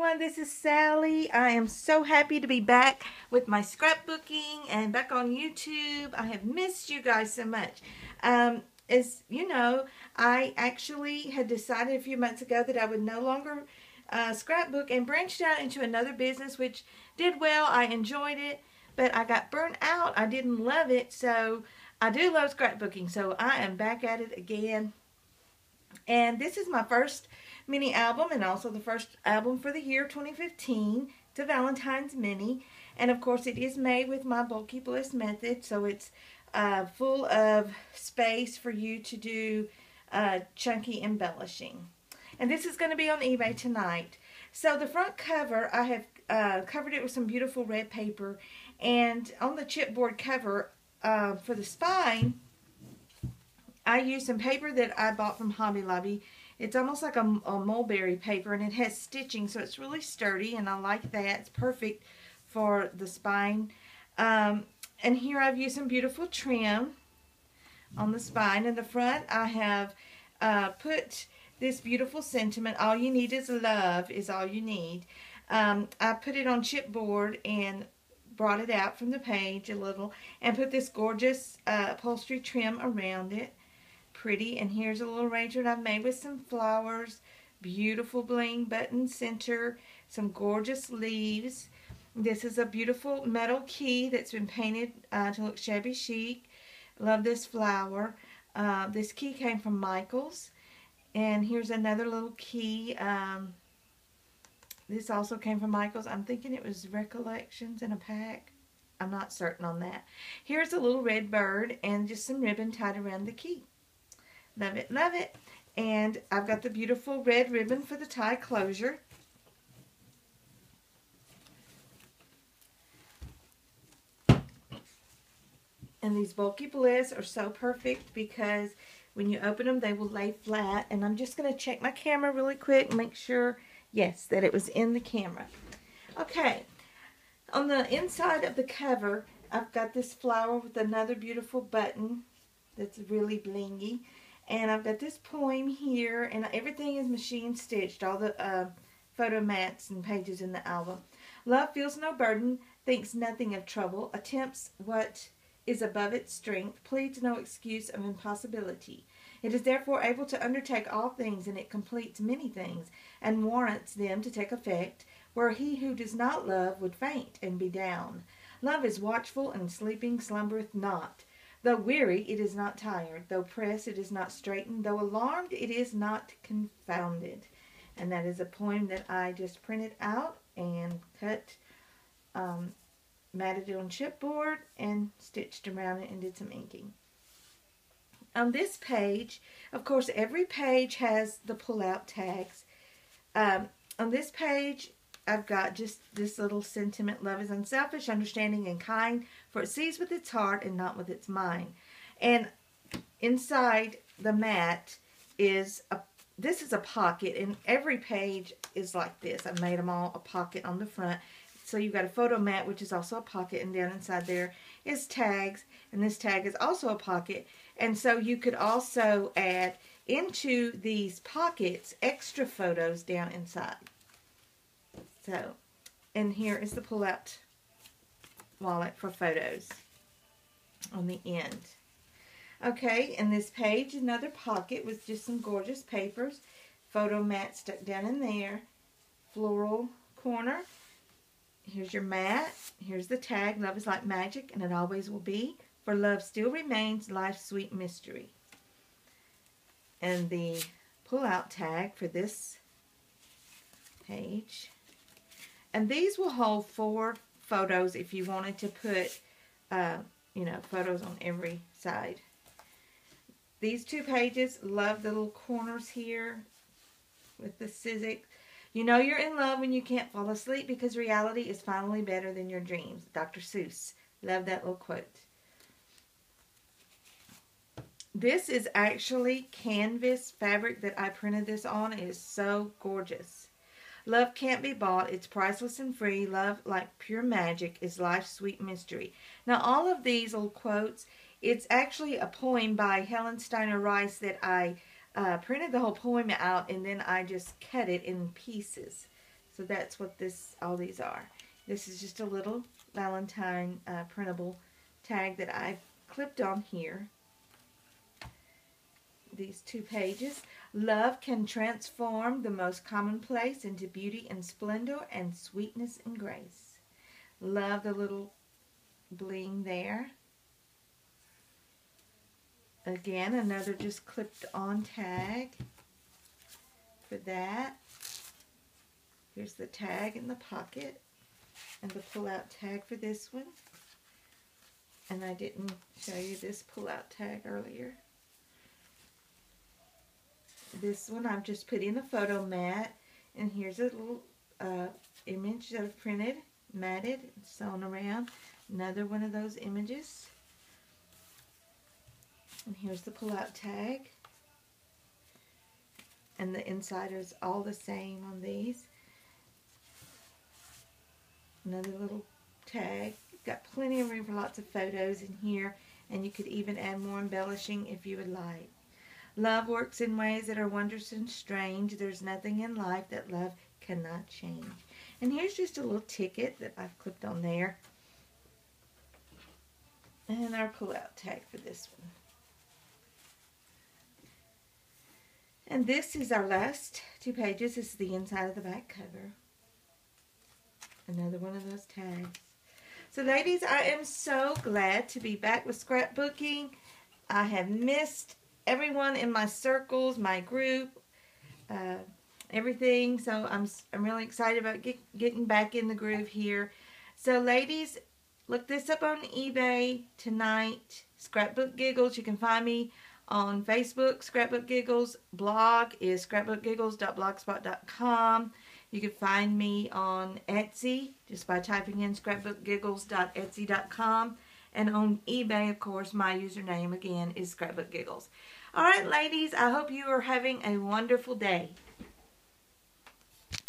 everyone, this is Sally. I am so happy to be back with my scrapbooking and back on YouTube. I have missed you guys so much. As you know, I actually had decided a few months ago that I would no longer scrapbook and branched out into another business, which did well. I enjoyed it, but I got burnt out. I didn't love it, so I do love scrapbooking, so I am back at it again. And this is my first mini album and also the first album for the year 2015. It's a Valentine's mini. And of course it is made with my Bulky Bliss method. So it's full of space for you to do chunky embellishing. And this is going to be on eBay tonight. So the front cover, I have covered it with some beautiful red paper. And on the chipboard cover for the spine, I used some paper that I bought from Hobby Lobby. It's almost like a mulberry paper, and it has stitching, so it's really sturdy, and I like that. It's perfect for the spine. And here I've used some beautiful trim on the spine. In the front, I have put this beautiful sentiment, all you need is love is all you need. I put it on chipboard and brought it out from the page a little and put this gorgeous upholstery trim around it. Pretty. And here's a little arrangement I've made with some flowers, beautiful bling button center, some gorgeous leaves. This is a beautiful metal key that's been painted to look shabby chic. Love this flower. This key came from Michael's. And here's another little key. This also came from Michael's. I'm thinking it was Recollections in a pack. I'm not certain on that. Here's a little red bird and just some ribbon tied around the key. Love it, love it. And I've got the beautiful red ribbon for the tie closure. And these Bulky Bliss are so perfect because when you open them, they will lay flat. And I'm just going to check my camera really quick and make sure, yes, that it was in the camera. Okay, on the inside of the cover, I've got this flower with another beautiful button that's really blingy. And I've got this poem here, and everything is machine stitched, all the photo mats and pages in the album. Love feels no burden, thinks nothing of trouble, attempts what is above its strength, pleads no excuse of impossibility. It is therefore able to undertake all things, and it completes many things, and warrants them to take effect, where he who does not love would faint and be down. Love is watchful, and sleeping slumbereth not. Though weary, it is not tired. Though pressed, it is not straitened. Though alarmed, it is not confounded. And that is a poem that I just printed out and cut, matted it on chipboard, and stitched around it and did some inking. On this page, of course, every page has the pull-out tags. On this page, I've got just this little sentiment, love is unselfish, understanding, and kind, for it sees with its heart and not with its mind. And inside the mat is this is a pocket, and every page is like this. I've made them all a pocket on the front. So you've got a photo mat, which is also a pocket, and down inside there is tags, and this tag is also a pocket. And so you could also add into these pockets extra photos down inside. So, and here is the pull-out wallet for photos on the end. Okay, and this page, another pocket with just some gorgeous papers. Photo mat stuck down in there. Floral corner. Here's your mat. Here's the tag. Love is like magic, and it always will be. For love still remains life's sweet mystery. And the pull-out tag for this page. And these will hold 4 photos if you wanted to put, you know, photos on every side. These 2 pages, love the little corners here with the Sizzix. You know you're in love when you can't fall asleep because reality is finally better than your dreams. Dr. Seuss. Love that little quote. This is actually canvas fabric that I printed this on. It is so gorgeous. Love can't be bought. It's priceless and free. Love, like pure magic, is life's sweet mystery. Now, all of these little quotes, it's actually a poem by Helen Steiner Rice that I printed the whole poem out, and then I just cut it in pieces. So that's what all these are. This is just a little Valentine printable tag that I've clipped on here. These 2 pages. Love can transform the most commonplace into beauty and splendor and sweetness and grace. Love the little bling there. Again, another just clipped on tag for that. Here's the tag in the pocket and the pull-out tag for this one. And I didn't show you this pull-out tag earlier. This one I've just put in a photo mat, and here's a little image that I've printed, matted, sewn around. Another one of those images. And here's the pull-out tag. And the inside is all the same on these. Another little tag. Got plenty of room for lots of photos in here, and you could even add more embellishing if you would like. Love works in ways that are wondrous and strange. There's nothing in life that love cannot change. And here's just a little ticket that I've clipped on there. And our pull-out tag for this one. And this is our last 2 pages. This is the inside of the back cover. Another one of those tags. So ladies, I am so glad to be back with scrapbooking. I have missed everyone in my circles, my group, everything. So I'm really excited about getting back in the groove here. So ladies, look this up on eBay tonight. Scrapbook Giggles. You can find me on Facebook, Scrapbook Giggles. Blog is scrapbookgiggles.blogspot.com. You can find me on Etsy just by typing in scrapbookgiggles.etsy.com. And on eBay, of course, my username again is Scrapbook Giggles. All right, ladies, I hope you are having a wonderful day.